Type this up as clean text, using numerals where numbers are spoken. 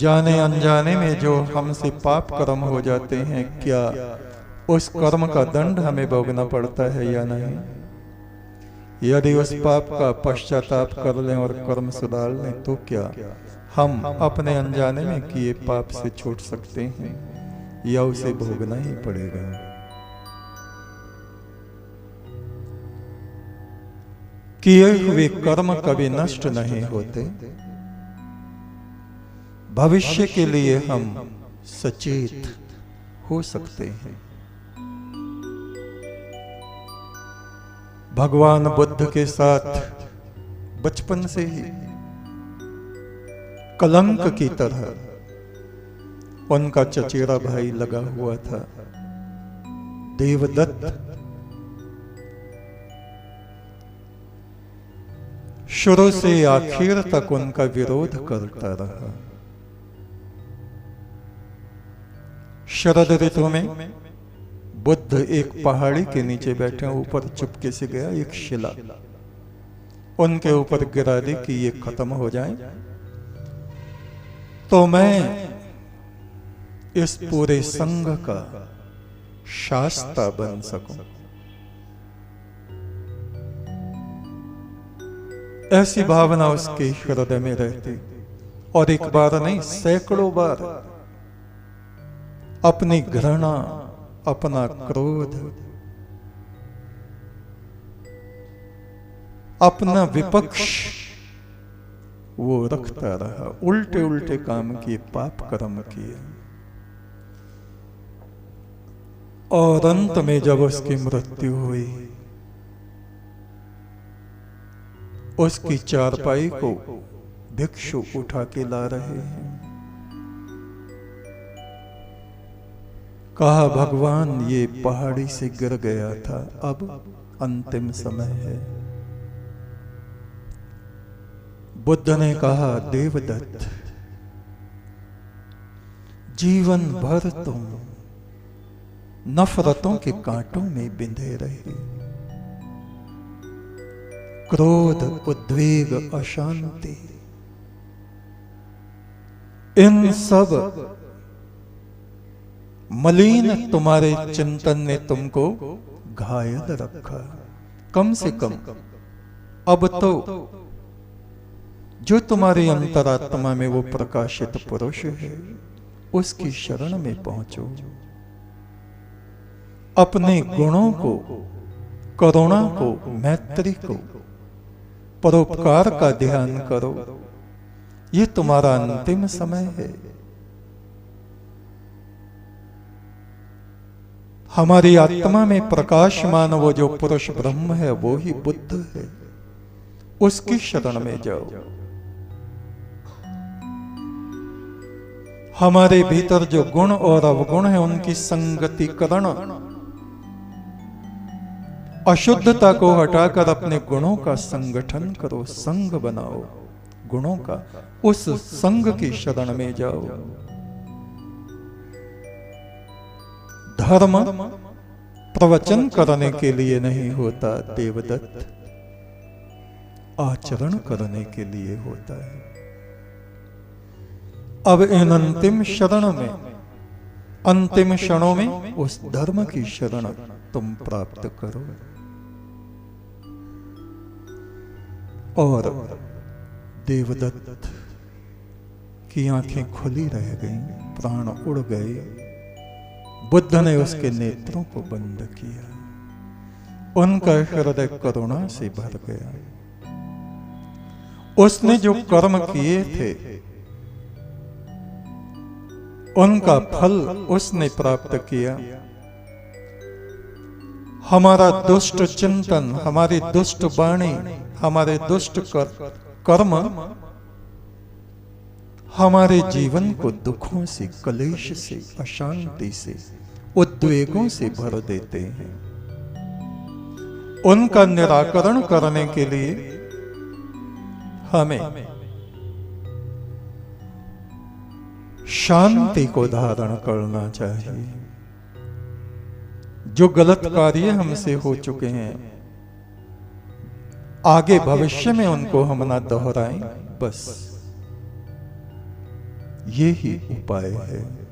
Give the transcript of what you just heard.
जाने अनजाने में जो हमसे पाप कर्म हो जाते हैं, क्या उस कर्म का दंड हमें भोगना पड़ता है या नहीं? यदि उस पाप का पश्चाताप कर लें और कर्म सुधार लें तो क्या हम अपने अनजाने में किए पाप से छूट सकते हैं या उसे भोगना ही पड़ेगा? किए हुए कर्म कभी नष्ट नहीं होते। भविष्य के लिए हम सचेत हो सकते हैं। भगवान बुद्ध के साथ बचपन से ही कलंक की तरह उनका चचेरा भाई लगा हुआ था, देवदत्त। शुरू से आखिर तक उनका विरोध करता रहा। शरद ऋतु में बुद्ध एक पहाड़ी के नीचे बैठे ऊपर चुपके से गया, एक शिला उनके ऊपर गिरा दी कि ये खत्म हो जाए तो मैं इस पूरे संघ का शास्ता बन सकूं। ऐसी भावना उसके हृदय में रहती और एक बार नहीं सैकड़ों बार अपनी घृणा, अपना क्रोध, अपना विपक्ष वो रखता रहा। उल्टे उल्टे काम किए, पाप कर्म किए और अंत में जब उसकी मृत्यु हुई, उसकी चारपाई को भिक्षु उठा के ला रहे हैं। कहा, भगवान ये पहाड़ी से गिर गया था, अब अंतिम समय है। बुद्ध ने कहा, देवदत्त जीवन भर तुम नफरतों के कांटों में बिंधे रहे। क्रोध, उद्वेग, अशांति, इन सब मलिन तुम्हारे चिंतन ने तुमको घायल रखा। कम से कम अब तो जो तुम्हारी अंतरात्मा में वो प्रकाशित पुरुष है, उसकी शरण में पहुंचो। अपने गुणों को, करुणा को, मैत्री को, परोपकार का ध्यान करो। ये तुम्हारा अंतिम समय है। हमारी आत्मा में प्रकाशमान वो जो पुरुष ब्रह्म है, वो ही बुद्ध है। उसकी शरण में जाओ। हमारे भीतर जो गुण और अवगुण है, उनकी संगतिकरण, अशुद्धता को हटाकर अपने गुणों का संगठन करो, संग बनाओ गुणों का। उस संग की शरण में जाओ। धर्म प्रवचन करने के लिए नहीं होता देवदत्त, आचरण करने के लिए होता है। अब इन अंतिम शरण में, अंतिम क्षणों में उस धर्म की शरण तुम प्राप्त करो। और देवदत्त की आंखें खुली रह गईं, प्राण उड़ गए। बुद्ध ने उसके नेत्रों को बंद किया। उनका हृदय करुणा से भर गया। उसने जो कर्म किए थे, उनका फल उसने प्राप्त किया। हमारा दुष्ट चिंतन, हमारी दुष्ट वाणी, हमारे दुष्ट कर्म हमारे जीवन को दुखों से, कलेश से, अशांति से, उद्वेगों से भर देते हैं। उनका निराकरण करने के लिए हमें शांति को धारण करना चाहिए। जो गलत कार्य हमसे हो चुके हैं, आगे भविष्य में उनको हम ना दोहराएं, बस ये ही उपाय है।